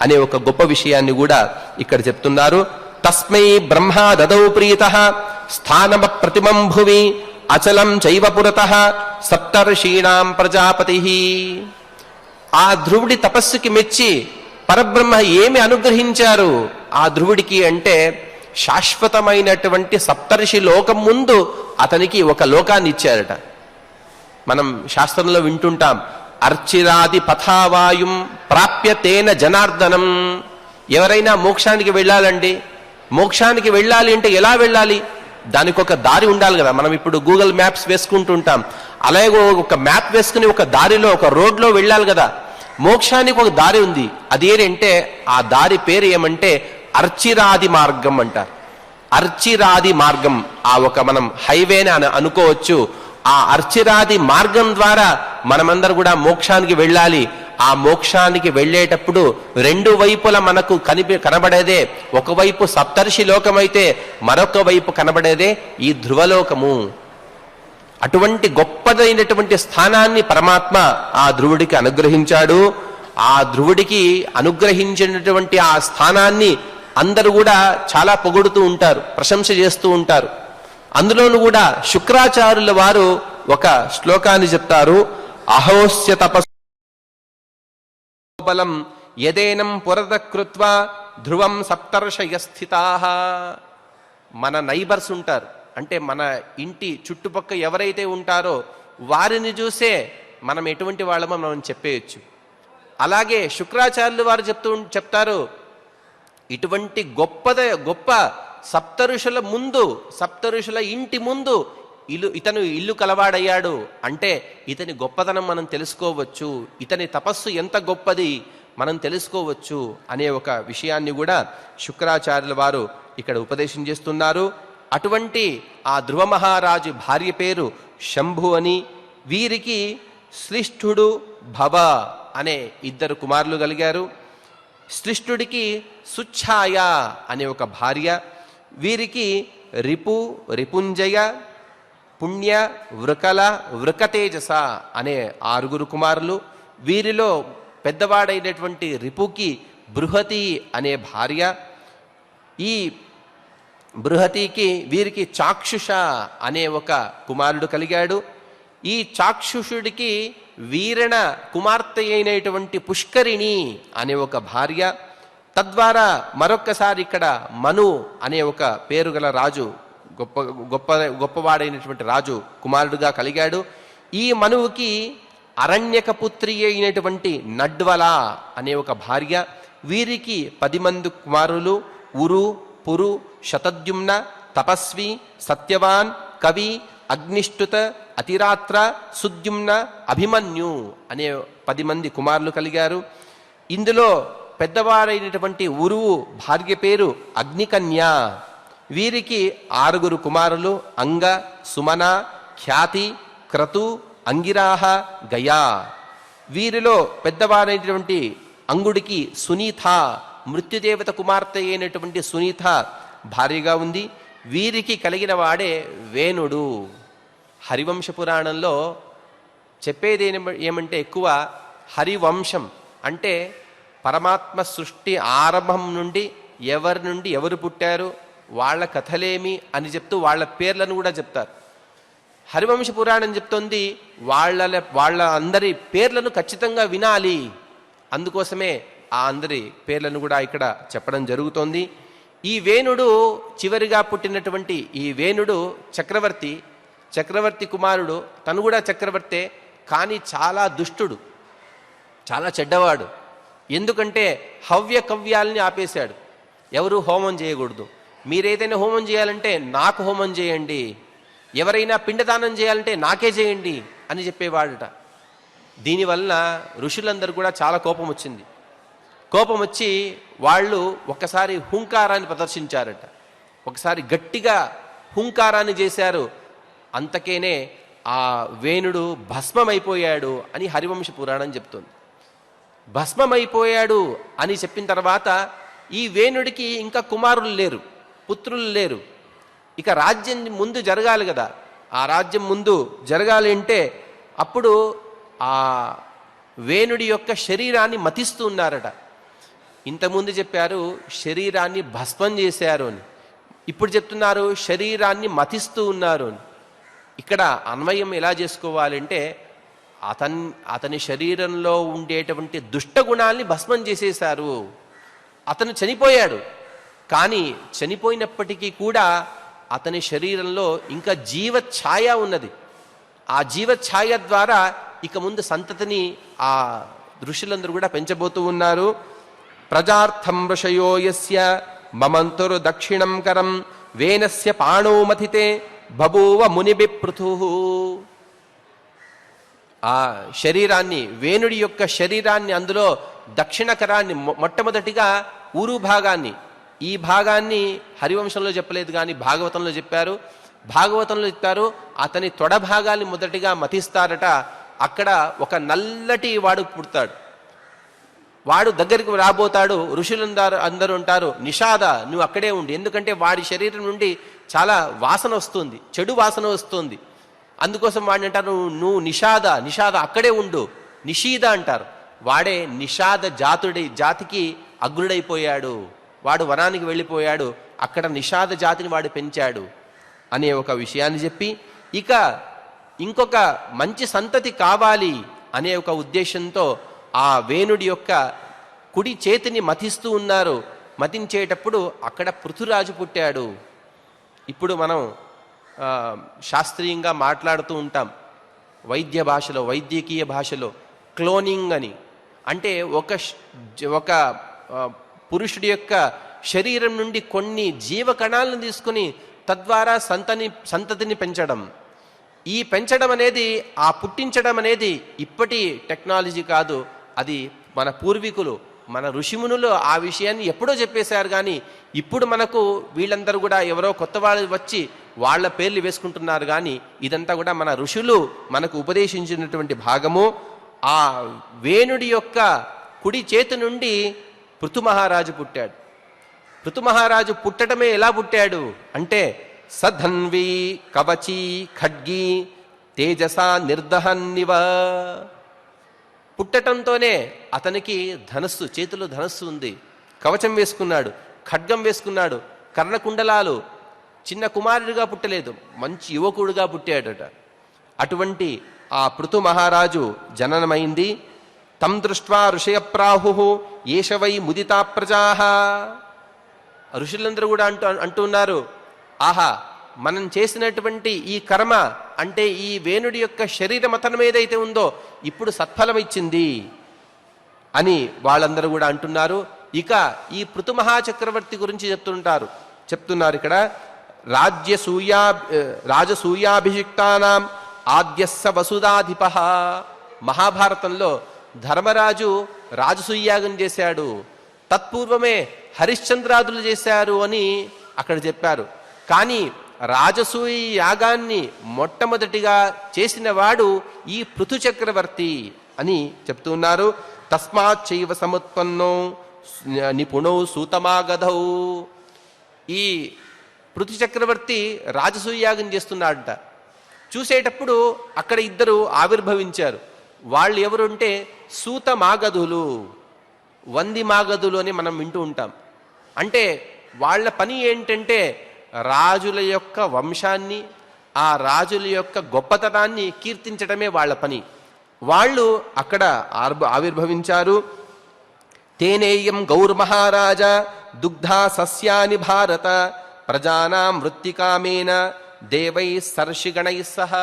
అనే ఒక గొప్ప విషయాన్ని కూడా ఇక్కడ చెప్తున్నారు. తస్మై బ్రహ్మా దదౌ ప్రీతః స్థానమ ప్రతిమం భువి అచలం చైవ పురతః సప్తర్షీణాం ప్రజాపతి. ఆ ధ్రువుడి తపస్సుకి మెచ్చి పరబ్రహ్మ ఏమి అనుగ్రహించారు ఆ ధ్రువుడికి అంటే శాశ్వతమైనటువంటి సప్తర్షి లోకం ముందు అతనికి ఒక లోకాన్ని ఇచ్చారట. మనం శాస్త్రంలో వింటుంటాం, అర్చిరాది పథావాయుం ప్రాప్య తేన జనార్దనం. ఎవరైనా మోక్షానికి వెళ్ళాలండి, మోక్షానికి వెళ్ళాలి అంటే ఎలా వెళ్ళాలి? దానికి ఒక దారి ఉండాలి కదా. మనం ఇప్పుడు గూగుల్ మ్యాప్స్ వేసుకుంటుంటాం, అలాగే ఒక మ్యాప్ వేసుకుని ఒక దారిలో ఒక రోడ్లో వెళ్ళాలి కదా. మోక్షానికి ఒక దారి ఉంది. అదేంటంటే ఆ దారి పేరు ఏమంటే అర్చిరాది మార్గం అంటారు. అర్చిరాది మార్గం ఆ ఒక మనం హైవేని అనుకోవచ్చు. ఆ అర్చిరాది మార్గం ద్వారా మనమందరూ కూడా మోక్షానికి వెళ్ళాలి. ఆ మోక్షానికి వెళ్ళేటప్పుడు 2 వైపుల మనకు కనబడేదే, ఒకవైపు సప్తర్షి లోకమైతే మరొక వైపు కనబడేదే ఈ ధ్రువలోకము. అటువంటి గొప్పదైనటువంటి స్థానాన్ని పరమాత్మ ఆ ధ్రువుడికి అనుగ్రహించాడు. ఆ ధ్రువుడికి అనుగ్రహించినటువంటి ఆ స్థానాన్ని అందరూ కూడా చాలా పొగుడుతూ ఉంటారు, ప్రశంస చేస్తూ ఉంటారు. అందులోనూ కూడా శుక్రాచార్యుల వారు ఒక శ్లోకాన్ని చెప్తారు. అహోస్య తపస్బలం యదేనం పురద కృత్వా ధ్రువం సప్తర్షయ స్థితాః. మన నైబర్స్ ఉంటారు, అంటే మన ఇంటి చుట్టుపక్క ఎవరైతే ఉంటారో వారిని చూసే మనం ఎటువంటి వాళ్ళమో మనం చెప్పేయచ్చు. అలాగే శుక్రాచార్యులు వారు చెప్తారు, ఇటువంటి గొప్ప సప్తఋషుల ఇంటి ముందు ఇతను ఇల్లు కలవాడయ్యాడు అంటే ఇతని గొప్పతనం మనం తెలుసుకోవచ్చు, ఇతని తపస్సు ఎంత గొప్పది మనం తెలుసుకోవచ్చు అనే ఒక విషయాన్ని కూడా శుక్రాచార్యుల వారు ఇక్కడ ఉపదేశం చేస్తున్నారు. అటువంటి ఆ ధ్రువ మహారాజు భార్య పేరు శంభు అని. వీరికి శ్లిష్ఠుడు, భవ అనే 2 కుమారులు కలిగారు. శ్లిష్ఠుడికి సుఛాయ అనే ఒక భార్య, వీరికి రిపుంజయ, పుణ్య, వృకల, వృకతేజస అనే 6 కుమారులు. వీరిలో పెద్దవాడైనటువంటి రిపుకి బృహతి అనే భార్య. ఈ బృహతికి వీరికి చాక్షుష అనే ఒక కుమారుడు కలిగాడు. ఈ చాక్షుషుడికి వీరణ కుమార్తె అయినటువంటి పుష్కరిణి అనే ఒక భార్య. తద్వారా మరొక్కసారి ఇక్కడ మను అనే ఒక పేరు గల రాజు, గొప్పవాడైనటువంటి రాజు కుమారుడుగా కలిగాడు. ఈ మనువుకి అరణ్యక పుత్రి అయినటువంటి నడ్వల అనే ఒక భార్య. వీరికి 10 మంది కుమారులు. ఉరు, పురు, శతద్యుమ్న, తపస్వి, సత్యవాన్, కవి, అగ్నిష్టుత, అతిరాత్ర, సుద్యుమ్న, అభిమన్యు అనే 10 మంది కుమారులు కలిగారు. ఇందులో పెద్దవారైనటువంటి ఉరువు భార్య పేరు అగ్నికన్య. వీరికి 6 కుమారులు: అంగ, సుమన, ఖ్యాతి, క్రతు, అంగిరాహ, గయా. వీరిలో పెద్దవారైనటువంటి అంగుడికి సునీత, మృత్యుదేవత కుమార్తె అయినటువంటి సునీత భార్యగా ఉంది. వీరికి కలిగిన వాడే వేణుడు. హరివంశ పురాణంలో చెప్పేది ఏమంటే ఎక్కువ హరివంశం అంటే పరమాత్మ సృష్టి ఆరంభం నుండి ఎవరు పుట్టారు, వాళ్ళ కథలేమి అని చెప్తూ వాళ్ళ పేర్లను కూడా చెప్తారు. హరివంశ పురాణం చెప్తోంది వాళ్ళ అందరి పేర్లను ఖచ్చితంగా వినాలి. అందుకోసమే ఆ అందరి పేర్లను కూడా ఇక్కడ చెప్పడం జరుగుతోంది. ఈ వేణుడు చివరిగా పుట్టినటువంటి ఈ వేణుడు చక్రవర్తి కుమారుడు. తను కూడా చక్రవర్తే, కానీ చాలా దుష్టుడు, చాలా చెడ్డవాడు. ఎందుకంటే హవ్య కవ్యాల్ని ఆపేశాడు. ఎవరు హోమం చేయకూడదు. మీరేదైనా హోమం చేయాలంటే నాకు హోమం చేయండి, ఎవరైనా పిండదానం చేయాలంటే నాకే చేయండి అని చెప్పేవాడట. దీనివల్ల ఋషులందరూ కూడా చాలా కోపం వచ్చింది. కోపం వచ్చి వాళ్ళు ఒక్కసారి హుంకారాన్ని ప్రదర్శించారట. ఒకసారి గట్టిగా హుంకారాన్ని చేశారు. అంతకేనే ఆ వేణుడు భస్మమైపోయాడు అని హరివంశ పురాణం చెప్తుంది. భస్మమైపోయాడు అని చెప్పిన తర్వాత ఈ వేణుడికి ఇంకా కుమారులు లేరు, పుత్రులు లేరు. ఇక రాజ్యం ముందు జరగాలి కదా. ఆ రాజ్యం ముందు జరగాలి అంటే అప్పుడు ఆ వేణుడి యొక్క శరీరాన్ని మతిస్తూ ఉన్నారట. ఇంతకుముందు చెప్పారు శరీరాన్ని భస్మం చేశారు అని, ఇప్పుడు చెప్తున్నారు శరీరాన్ని మతిస్తూ ఉన్నారు అని. ఇక్కడ అన్వయం ఎలా చేసుకోవాలంటే అతని శరీరంలో ఉండేటువంటి దుష్ట గుణాల్ని భస్మం చేసేశారు. అతను చనిపోయాడు, కానీ చనిపోయినప్పటికీ కూడా అతని శరీరంలో ఇంకా జీవఛాయ ఉన్నది. ఆ జీవఛాయ ద్వారా ఇక ముందు సంతతిని ఆ ఋషులందరూ కూడా పెంచబోతూ ఉన్నారు. ప్రజార్థం ఋషయో యస్య మమంతురు దక్షిణం కరం వేనస్య పాణో మథితే బభూవ మునిబిపృథుః. ఆ శరీరాన్ని, వేణుడి యొక్క శరీరాన్ని, అందులో దక్షిణకరాన్ని, మొట్టమొదటిగా ఊరు భాగాన్ని, ఈ భాగాన్ని హరివంశంలో చెప్పలేదు కానీ భాగవతంలో చెప్పారు. భాగవతంలో చెప్పారు అతని తొడ భాగాన్ని మొదటిగా మతిస్తారట. అక్కడ ఒక నల్లటి వాడు పుడతాడు. వాడు దగ్గరికి రాబోతాడు. అందరూ ఉంటారు, నిషాద నువ్వు అక్కడే ఉండి, ఎందుకంటే వాడి శరీరం నుండి చాలా వాసన వస్తుంది, చెడు వాసన వస్తుంది. అందుకోసం వాడిని అంటారు నువ్వు నిషాద అక్కడే ఉండు, నిషీద అంటారు. వాడే నిషాద జాతికి అగ్రుడైపోయాడు. వాడు వనానికి వెళ్ళిపోయాడు, అక్కడ నిషాద జాతిని వాడు పెంచాడు అనే ఒక విషయాన్ని చెప్పి, ఇక ఇంకొక మంచి సంతతి కావాలి అనే ఒక ఉద్దేశంతో ఆ వేణుడి యొక్క కుడి చేతిని మతిస్తూ ఉన్నారు. మతించేటప్పుడు అక్కడ పృథురాజు పుట్టాడు. ఇప్పుడు మనం శాస్త్రీయంగా మాట్లాడుతూ ఉంటాం వైద్య భాషలో, వైద్యకీయ భాషలో క్లోనింగ్ అని. అంటే ఒక పురుషుడి యొక్క శరీరం నుండి కొన్ని జీవకణాలను తీసుకుని తద్వారా సంతతిని పెంచడం. ఈ పెంచడం అనేది, ఆ పుట్టించడం అనేది ఇప్పటి టెక్నాలజీ కాదు. అది మన పూర్వీకులు, మన ఋషిమునులు ఆ విషయాన్ని ఎప్పుడో చెప్పేశారు. కానీ ఇప్పుడు మనకు వీళ్ళందరూ కూడా ఎవరో కొత్త వాళ్ళు వచ్చి వాళ్ళ పేర్లు వేసుకుంటున్నారు. కానీ ఇదంతా కూడా మన ఋషులు మనకు ఉపదేశించినటువంటి భాగము. ఆ వేణుడి యొక్క కుడి చేతి నుండి పృథు మహారాజు పుట్టాడు. పృథు మహారాజు పుట్టడమే ఎలా పుట్టాడు అంటే సధన్వి కవచి ఖడ్గి తేజసా నిర్దహన్నివ. పుట్టటంతోనే అతనికి ధనస్సు, చేతిలో ధనస్సు ఉంది, కవచం వేసుకున్నాడు, ఖడ్గం వేసుకున్నాడు, కర్ణకుండలాలు. చిన్న కుమారుడిగా పుట్టలేదు, మంచి యువకుడుగా పుట్టాడట. అటువంటి ఆ పృథు మహారాజు జననమైంది. తం దృష్ట్వా ఋషయ ప్రాహు ఏష వై ముదితా ప్రజాః. ఋషులందరూ కూడా అంటున్నారు, ఆహా మనం చేసినటువంటి ఈ కర్మ అంటే ఈ వేణుడి యొక్క శరీర మతనం ఏదైతే ఉందో ఇప్పుడు సత్ఫలం ఇచ్చింది అని వాళ్ళందరూ కూడా అంటున్నారు. ఇక ఈ పృథు మహాచక్రవర్తి గురించి చెప్తున్నారు ఇక్కడ రాజసూయాభిషిక్తానాం ఆద్యస్స వసుధాధిప. మహాభారతంలో ధర్మరాజు రాజసూయాగం చేశాడు, తత్పూర్వమే హరిశ్చంద్రాదులు చేశారు అని అక్కడ చెప్పారు. కానీ రాజసూయ యాగాన్ని మొట్టమొదటిగా చేసిన వాడు ఈ పృథు చక్రవర్తి అని చెప్తున్నారు. తస్మాత్ చైవ సముత్పన్నో నిపుణౌ సూతమాగధౌ. ఈ పృథు చక్రవర్తి రాజసూయాగం చేస్తున్నాడట. చూసేటప్పుడు అక్కడ ఇద్దరు ఆవిర్భవించారు. వాళ్ళు ఎవరుంటే సూతమాగధులు, వంది మాగధులు అని మనం వింటూ ఉంటాం. అంటే వాళ్ళ పని ఏంటంటే రాజుల యొక్క వంశాన్ని, ఆ రాజుల యొక్క గొప్పతనాన్ని కీర్తించడమే వాళ్ళ పని. వాళ్ళు అక్కడ ఆవిర్భవించారు. తేనేయం గౌర్మహారాజ దుగ్ధా సస్యాని భారత ప్రజానాం వృత్తికామేన దేవై సర్షిగణై సహ.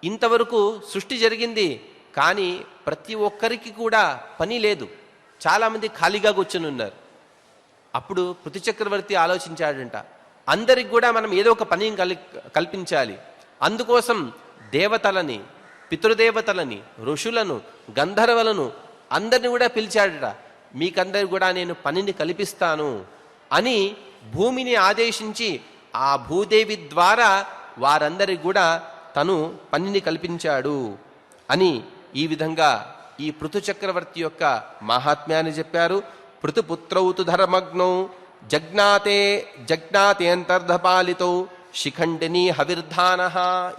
ఇంతవరకు సృష్టి జరిగింది, కానీ ప్రతి ఒక్కరికి కూడా పని లేదు. చాలామంది ఖాళీగా కూర్చొని ఉన్నారు. అప్పుడు పృథు చక్రవర్తి ఆలోచించాడంట, అందరికి కూడా మనం ఏదో ఒక పని కల్పించాలి. అందుకోసం దేవతలని, పితృదేవతలని, ఋషులను, గంధర్వలను అందరిని కూడా పిలిచాడట. మీకందరికి కూడా నేను పనిని కల్పిస్తాను అని భూమిని ఆదేశించి ఆ భూదేవి ద్వారా వారందరికి కూడా తను పనిని కల్పించాడు అని ఈ విధంగా ఈ పృథు చక్రవర్తి యొక్క మహాత్మ్యాన్ని చెప్పారు. పృథుపుత్రౌతు ధర్మగ్నౌ జజ్ఞాతేంతర్ధపాలితో శిఖండిని హవిర్ధాన.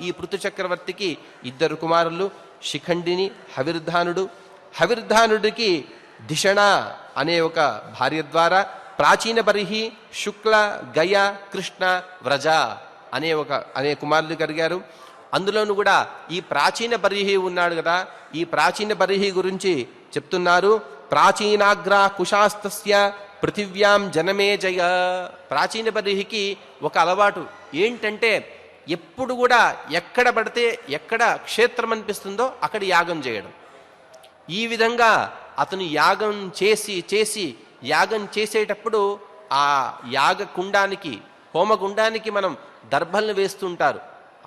ఈ పృథు చక్రవర్తికి ఇద్దరు కుమారులు, శిఖండిని, హవిర్ధానుడు. హవిర్ధానుడికి ధిషణ అనే ఒక భార్య ద్వారా ప్రాచీన బర్హి, శుక్ల, గయ, కృష్ణ, వ్రజ అనే కుమారులు కలిగారు. అందులోనూ కూడా ఈ ప్రాచీన బర్హి ఉన్నాడు కదా, ఈ ప్రాచీన బర్హి గురించి చెప్తున్నారు. ప్రాచీనాగ్ర కుశాస్తస్య పృథివ్యాం జనమే జయ. ప్రాచీన బర్హికి ఒక అలవాటు ఏంటంటే ఎప్పుడు కూడా ఎక్కడ పడితే ఎక్కడ క్షేత్రం అనిపిస్తుందో అక్కడ యాగం చేయడం. ఈ విధంగా అతను యాగం చేసి యాగం చేసేటప్పుడు ఆ యాగ కుండానికి, హోమగుండానికి మనం దర్భలను వేస్తుంటారు.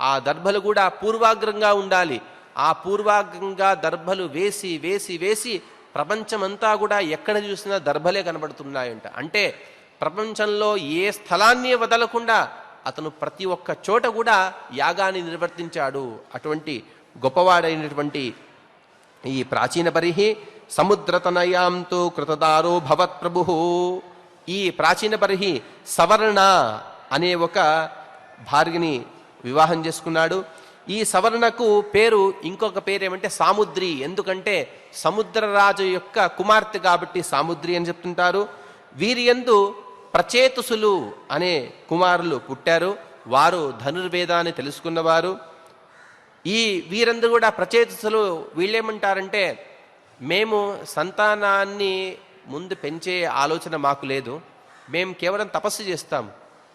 ఆ దర్భలు కూడా పూర్వాగ్రంగా ఉండాలి. ఆ పూర్వాగ్రంగా దర్భలు వేసి ప్రపంచమంతా కూడా ఎక్కడ చూసినా దర్భలే కనబడుతున్నాయంట. అంటే ప్రపంచంలో ఏ స్థలాన్ని వదలకుండా అతను ప్రతి ఒక్క చోట కూడా యాగాన్ని నిర్వర్తించాడు. అటువంటి గొప్పవాడైనటువంటి ఈ ప్రాచీన బర్హి సముద్రతనయాంతో కృతదారో భవత్ ప్రభు. ఈ ప్రాచీన బర్హి సవర్ణ అనే ఒక భార్యని వివాహం చేసుకున్నాడు. ఈ సవర్ణకు పేరు, ఇంకొక పేరు ఏమంటే సాముద్రి. ఎందుకంటే సముద్రరాజు యొక్క కుమార్తె కాబట్టి సాముద్రి అని చెప్తుంటారు. వీరియందు ప్రచేతుసులు అనే కుమారులు పుట్టారు. వారు ధనుర్వేదాన్ని తెలుసుకున్నవారు. ఈ వీరందరూ కూడా ప్రచేతుసులు వీళ్ళేమంటారంటే, మేము సంతానాన్ని ముందు పెంచే ఆలోచన మాకు లేదు, మేము కేవలం తపస్సు చేస్తాం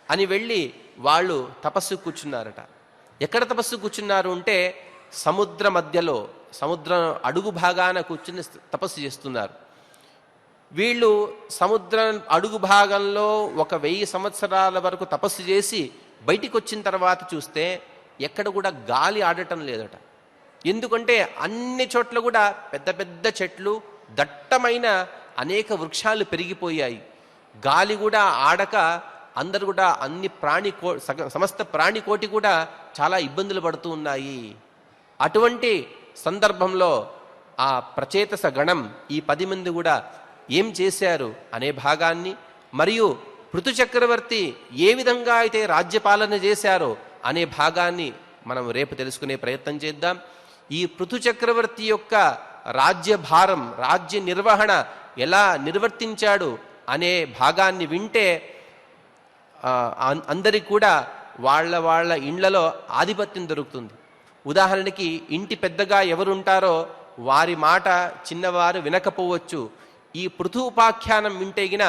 అని వెళ్ళి వాళ్ళు తపస్సు కూర్చున్నారట. ఎక్కడ తపస్సు కూర్చున్నారు అంటే సముద్ర మధ్యలో, సముద్రం అడుగు భాగాన కూర్చుని తపస్సు చేస్తున్నారు. వీళ్ళు సముద్రం అడుగు భాగంలో 1000 సంవత్సరాల వరకు తపస్సు చేసి బయటికి వచ్చిన తర్వాత చూస్తే ఎక్కడ కూడా గాలి ఆడటం లేదట. ఎందుకంటే అన్ని చోట్ల కూడా పెద్ద పెద్ద చెట్లు, దట్టమైన అనేక వృక్షాలు పెరిగిపోయాయి. గాలి కూడా ఆడక అందరు కూడా సమస్త ప్రాణికోటి కూడా చాలా ఇబ్బందులు పడుతూ ఉన్నాయి. అటువంటి సందర్భంలో ఆ ప్రచేతస గణం, ఈ 10 మంది కూడా ఏం చేశారు అనే భాగాన్ని, మరియు పృథు చక్రవర్తి ఏ విధంగా అయితే రాజ్యపాలన చేశారో అనే భాగాన్ని మనం రేపు తెలుసుకునే ప్రయత్నం చేద్దాం. ఈ పృథు చక్రవర్తి యొక్క రాజ్యభారం, రాజ్య నిర్వహణ ఎలా నిర్వర్తించాడు అనే భాగాన్ని వింటే అందరికి కూడా వాళ్ళ ఇండ్లలో ఆధిపత్యం దొరుకుతుంది. ఉదాహరణకి ఇంటి పెద్దగా ఎవరుంటారో వారి మాట చిన్నవారు వినకపోవచ్చు. ఈ పృథు ఉపాఖ్యానం వింటేగిన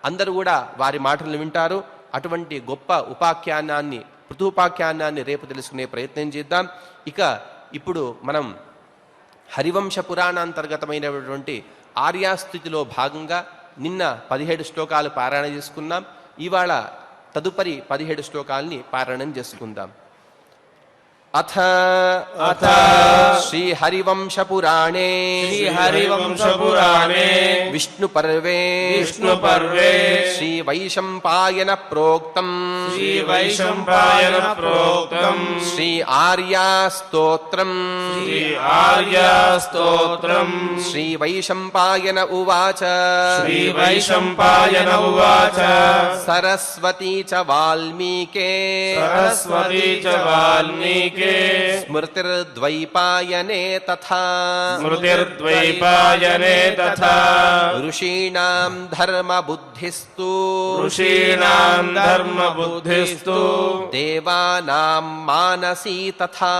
అందరూ కూడా వారి మాటలను వింటారు. అటువంటి గొప్ప ఉపాఖ్యానాన్ని, పృథు ఉపాఖ్యానాన్ని రేపు తెలుసుకునే ప్రయత్నం చేద్దాం. ఇక ఇప్పుడు మనం హరివంశ పురాణాంతర్గతమైనటువంటి ఆర్యాస్థితిలో భాగంగా నిన్న 17 శ్లోకాలు పారాయణ చేసుకున్నాం. ఇవాళ తదుపరి 17 శ్లోకాల్ని పారాయణం చేసుకుందాం. అథ శ్రీ హరివంశ పురాణే విష్ణు పర్వే శ్రీ వైశంపాయన ప్రోక్తం శ్రీ ఆర్యా స్తోత్రం శ్రీ వైశంపాయన ఉవాచ సరస్వతీ చ వాల్మీకే స్మృతిర్ద్వైపాయనే తథా ఋషీణాం ధర్మబుద్ధిస్తు దేవానాం మానసీ తథా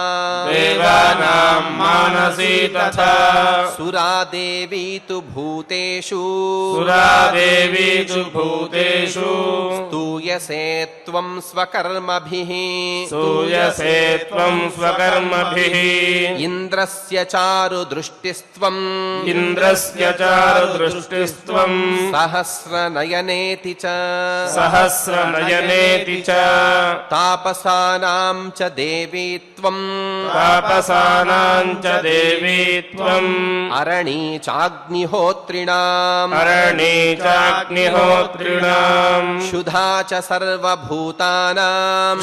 సురాదేవీ తు భూతేషు స్తూయసే త్వం స్వకర్మభిః ఇంద్రస్య చారు దృష్టిస్త్వం సహస్రనయనేతి చ తాపసానాం చ దేవీ త్వం అరణీ చాగ్నిహోత్రిణాం శుధా చ సర్వభూతానాం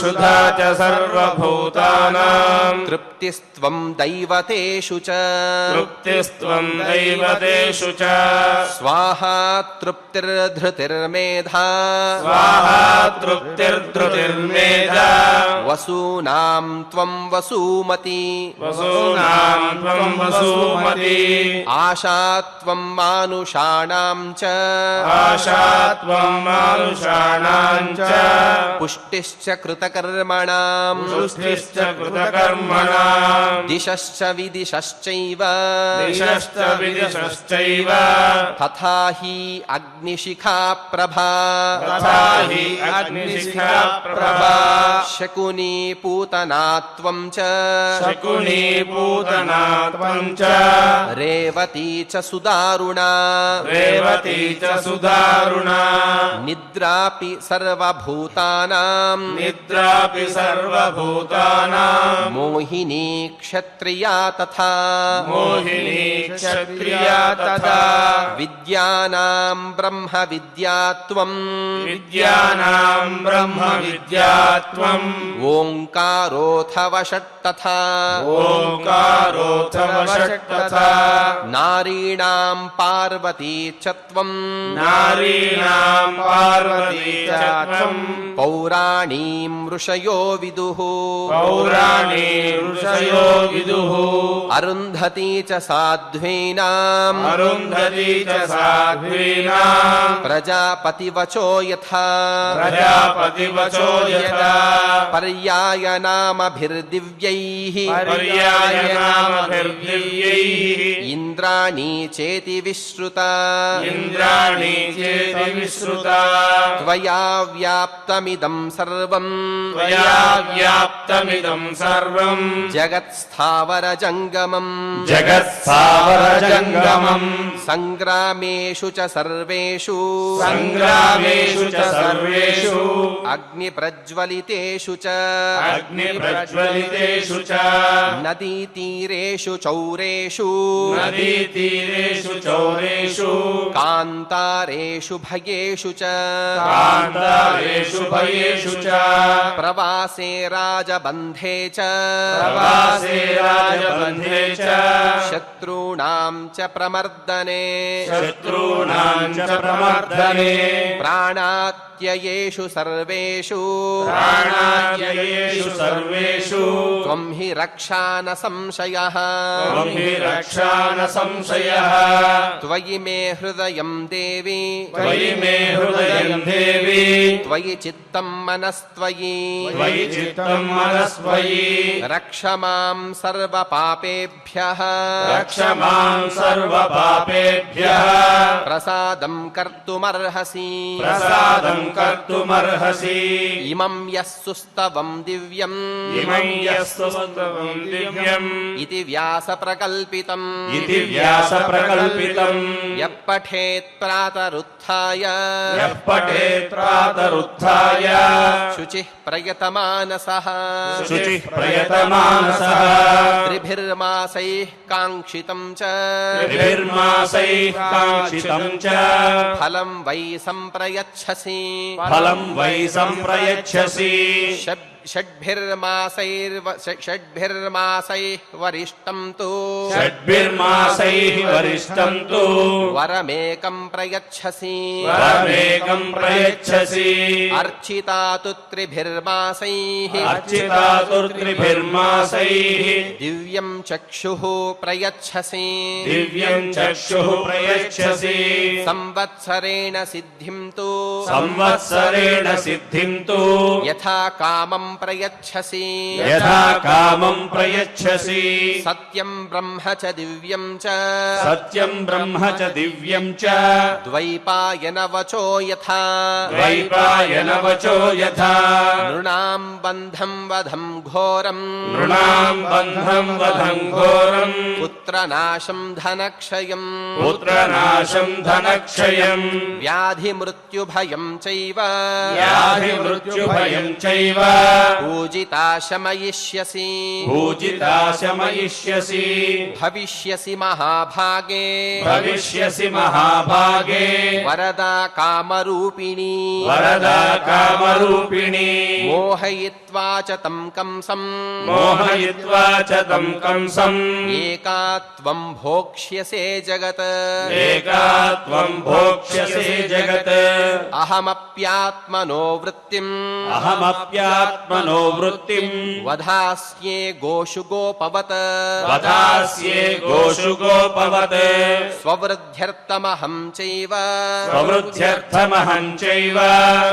తృప్తిస్త్వం దైవతేషు చ స్వాహా తృప్తిర్ధృతిర్మేధా వసూనాం త్వం వసూమతి ఆశాత్వం మానుషాణాం చ పుష్టిశ్చ కృతకర్మణాం దిశశ్చ విదిశశ్చైవ తథా హి అగ్నిశిఖా ప్రభా శకునీ పూతనా త్వం చ రేవతీ చ సుదారుణా నిద్రాపి సర్వభూతానాం మోహినీ క్షత్రియా తథా విద్యానాం బ్రహ్మ విద్యాత్వం ఓంకారోథవ షట్టథా నారీణాం పార్వతీ చ త్వం పౌరాణీం ఋషయో విదుః అరుంధతీ చ సాధ్వీనాం ప్రజాపతివచో యథా పర్యాయనామభిర్దివ్యైః ఇంద్రాణీ చేతి విశ్రుతా త్వయా వ్యాప్తమిదం సర్వం జగత్స్థావరజంగమం సంగ్రామేషు చ సర్వేషు అగ్నిప్రజ్వలితేషు చ నదీతీరేషు చౌరేషు కాంతారేషు భయేషు చ ప్రవాసే రాజబంధే చ శత్రూణాం చ ప్రమర్దనే ప్రాణాత్యయేషు సర్వేషు త్వం హి రక్షాన సంశయః త్వయి మే హృదయం దేవి త్వయి చిత్తం మనస్త్వయి రక్ష మాం సర్వపాపేభ్యః ప్రసాదం కర్తుమర్హసి ఇమం యః సుస్తవం దివ్యం సౌస్తవం దివ్యం ఇతి వ్యాస ప్రకల్పితం ఇతి వ్యాస ప్రకల్పితం యః పఠేత్ ప్రాతరుత్థాయ యః పఠేత్ ప్రాతరుత్థాయ శుచిః ప్రయతమానసః శుచిః ప్రయతమానసః త్రిభిర్మాసైః కాంక్షితం చ త్రిభిర్మాసైః కాంక్షితం చ ఫలం వై సంప్రయచ్చసి ఫలం వై సంప్రయచ్చసి షడ్భిర్మాసైః వరిష్టం తు షడ్భిర్మాసైః వరిష్టం తు వరమేకం ప్రయచ్చసి వరమేకం ప్రయచ్చసి అర్చితా తు త్రిభిర్మాసైః అర్చితా తు త్రిభిర్మాసైః దివ్యం చక్షుః ప్రయచ్చసి దివ్యం చక్షుః ప్రయచ్చసి సంవత్సరేణ సిద్ధిం తు సంవత్సరేణ సిద్ధిం తు యథా కామం ప్రయచ్చసి యథా కామం ప్రయచ్చసి సత్యం బ్రహ్మ చ దివ్యం చ సత్యం బ్రహ్మ చ దివ్యం చ ద్వైపాయన వచో యథా ద్వైపాయన వచో యథా నృణాం బంధం వధం ఘోరం నృణాం బంధం వధం ఘోరం పుత్రనాశం ధనక్షయం పుత్రనాశం ధనక్షయం వ్యాధి మృత్యుభయం చైవ వ్యాధి మృత్యుభయం చైవ పూజితా శమయిష్యసి పూజితా శమయిష్యసి భవిష్యసి మహాభాగే భవిష్యసి మహాభాగే వరదా కామరూపిణి వరదా కామరూపిణి మోహయిత్వా చ తం కంసం మోహయిత్వా చ తం కంసం ఏకా త్వం భోక్ష్యసే జగత్ ఏకా త్వం భోక్ష్యసే జగత్ అహమప్యాత్మనో వృత్తిం అహమప్యాత్మనో వృత్తిం వధాస్యే గోషు గోపవత్ వదాస్యే గోషు గోపవత్ స్వవృద్ధ్యర్థమహం చైవ ప్రవృద్ధ్యర్థమహం చైవ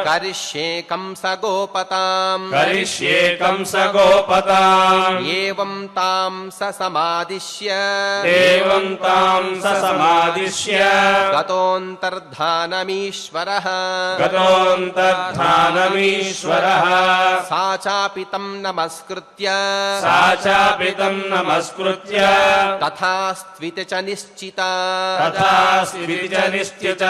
కరిష్యే కంస గోపతాం కరిష్యే కంస గోపతాం ఏవం తాం స సమాదిశ్య ఏవం తాం స సమాదిశ్య గతోంతర్ధానమీశ్వరః గతోంతర్ధానమీశ్వరః సా చాపి తం నమస్కృత్య సా చాపి తం నమస్కృత్య తథా స్థితి చ నిశ్చిత తథా స్థితి చ నిశ్చిత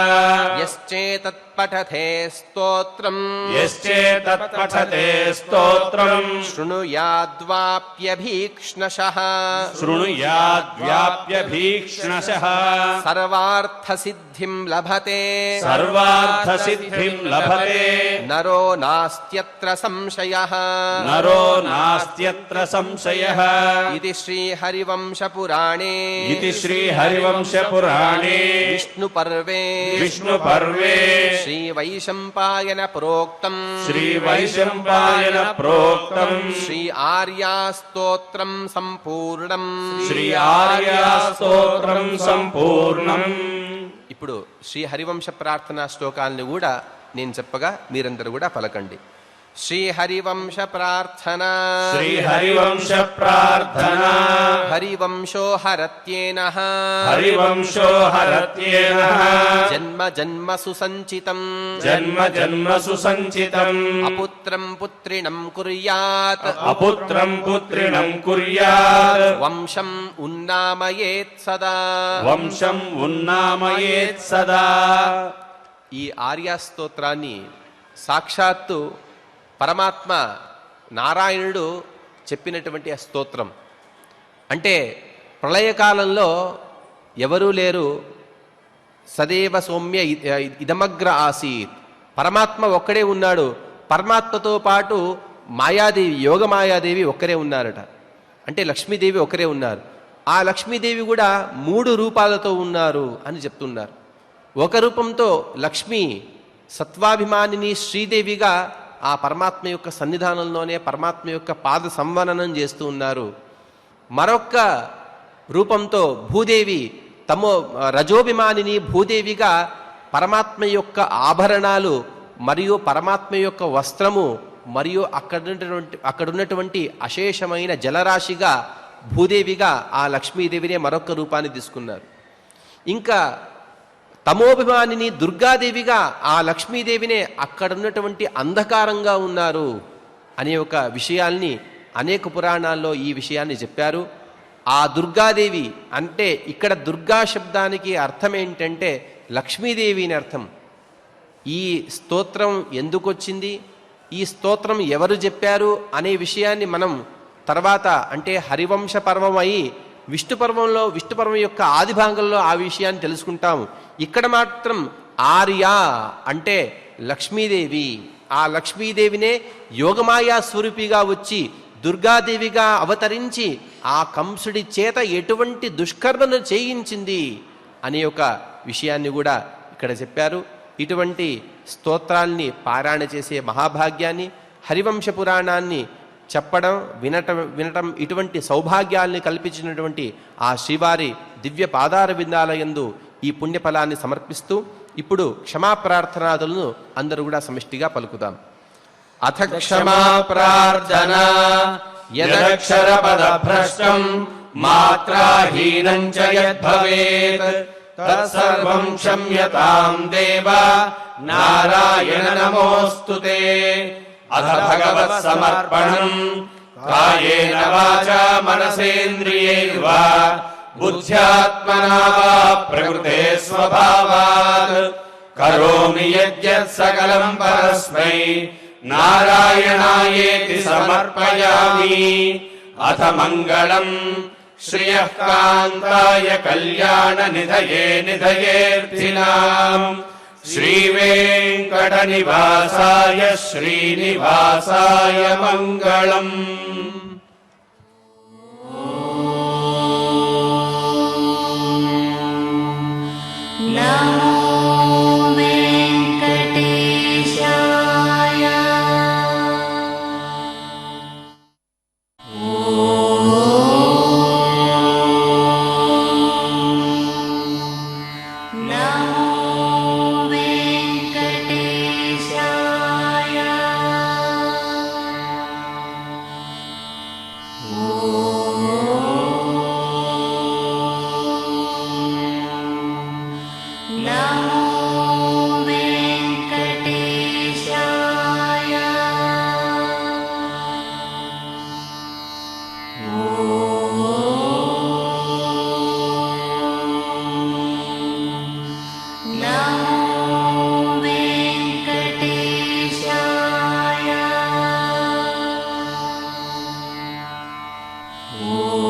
యశ్చేతత్ పఠతే స్తోత్రం యశ్చేతత్ పఠతే స్తోత్రం శృణుయాద్వాప్యభీక్ష్ణశః శృణుయాద్వ్యాప్యభీక్ష్ణశః సర్వార్థసిద్ధిం లభతే సర్వార్థసిద్ధిం లభతే నరో నాస్త్యత్ర సంశయః నరో నాస్త్యత్ర సంశయః ఇది శ్రీహరివంశపురాణే ఇతి శ్రీహరివంశపురాణే విష్ణుపర్వే విష్ణుపర్వే శ్రీవైశంపాయన ప్రోక్తం శ్రీవైశంపాయన ప్రోక్తం శ్రీ ఆర్యాస్తోత్రం సంపూర్ణం శ్రీ ఆర్యాస్తోత్రం సంపూర్ణం. ఇప్పుడు శ్రీ హరివంశ ప్రార్థనా శ్లోకాలను కూడా నేను చెప్పగా మీరందరూ కూడా పలకండి. శ్రీ హరివంశ ప్రార్థన శ్రీ హరివంశ ప్రార్థన హరివంశో హరత్యేనః హరివంశో హరత్యేనః జన్మ జన్మ సుసంచితం జన్మ జన్మ సుసంచితం అపుత్రం పుత్రిణం కుర్యాత్ అపుత్రం పుత్రిణం కుర్యాత్ వంశం ఉన్నామయేత్ సదా. వంశం ఉన్నామయేత్ సదా. ఈ ఆర్యా స్తోత్రాన్ని సాక్షాత్తు పరమాత్మ నారాయణుడు చెప్పినటువంటి ఆ స్తోత్రం. అంటే ప్రళయకాలంలో ఎవరూ లేరు, సదేవ సౌమ్య ఇదమగ్ర ఆసీత్, పరమాత్మ ఒక్కడే ఉన్నాడు. పరమాత్మతో పాటు మాయాదేవి, యోగ మాయాదేవి ఒక్కరే ఉన్నారట. అంటే లక్ష్మీదేవి ఒక్కరే ఉన్నారు. ఆ లక్ష్మీదేవి కూడా 3 రూపాలతో ఉన్నారు అని చెప్తున్నారు. ఒక రూపంతో లక్ష్మి సత్వాభిమానిని శ్రీదేవిగా ఆ పరమాత్మ యొక్క సన్నిధానంలోనే పరమాత్మ యొక్క పాద సంవననం చేస్తూ ఉన్నారు. మరొక్క రూపంతో భూదేవి రజోభిమానిని భూదేవిగా పరమాత్మ యొక్క ఆభరణాలు మరియు పరమాత్మ యొక్క వస్త్రము మరియు అక్కడున్నటువంటి అశేషమైన జలరాశిగా భూదేవిగా ఆ లక్ష్మీదేవినే మరొక రూపాన్ని తీసుకున్నారు. ఇంకా తమోభిమానిని దుర్గాదేవిగా ఆ లక్ష్మీదేవినే అక్కడున్నటువంటి అంధకారంగా ఉన్నారు అనే ఒక విషయాల్ని అనేక పురాణాల్లో ఈ విషయాన్ని చెప్పారు. ఆ దుర్గాదేవి అంటే ఇక్కడ దుర్గా శబ్దానికి అర్థం ఏంటంటే లక్ష్మీదేవి అని అర్థం. ఈ స్తోత్రం ఎందుకు వచ్చింది, ఈ స్తోత్రం ఎవరు చెప్పారు అనే విషయాన్ని మనం తర్వాత అంటే హరివంశ పర్వం అయి విష్ణు పర్వం యొక్క ఆది భాగంలో ఆ విషయాన్ని తెలుసుకుంటాము. ఇక్కడ మాత్రం ఆర్య అంటే లక్ష్మీదేవి, ఆ లక్ష్మీదేవినే యోగమాయా స్వరూపిగా వచ్చి దుర్గాదేవిగా అవతరించి ఆ కంసుడి చేత ఎటువంటి దుష్కర్మను చేయించింది అనే ఒక విషయాన్ని కూడా ఇక్కడ చెప్పారు. ఇటువంటి స్తోత్రాల్ని పారాయణ చేసే మహాభాగ్యాన్ని, హరివంశ పురాణాన్ని చెప్పడం వినటం ఇటువంటి సౌభాగ్యాల్ని కల్పించినటువంటి ఆ శ్రీవారి దివ్య పాదార విందాలయందు ఈ పుణ్యఫలాన్ని సమర్పిస్తూ ఇప్పుడు క్షమాప్రార్థనాదులను అందరూ కూడా సమిష్టిగా పలుకుదాం. అథ క్షమా ప్రార్థన యదక్షర పద భ్రష్టం మాత్రాహీనం చ యద్భవేత్ తత్సర్వం క్షమ్యతాం దేవ నారాయణ నమోస్తుతే. అథ భగవత్ సమర్పణం కాయేన వాచా మనసేంద్రియైర్వా బుద్ధ్యాత్మనా వా ప్రకృతే స్వభావాత్ కరోమి యద్యత్ సకలం పరస్మై నారాయణాయేతి సమర్పయామి. అథ మంగళం శ్రియః కాంతాయ కళ్యాణ నిధయే నిధయేర్థినాం శ్రీవేంకట నివాసాయ శ్రీనివాసాయ మంగళం. Oh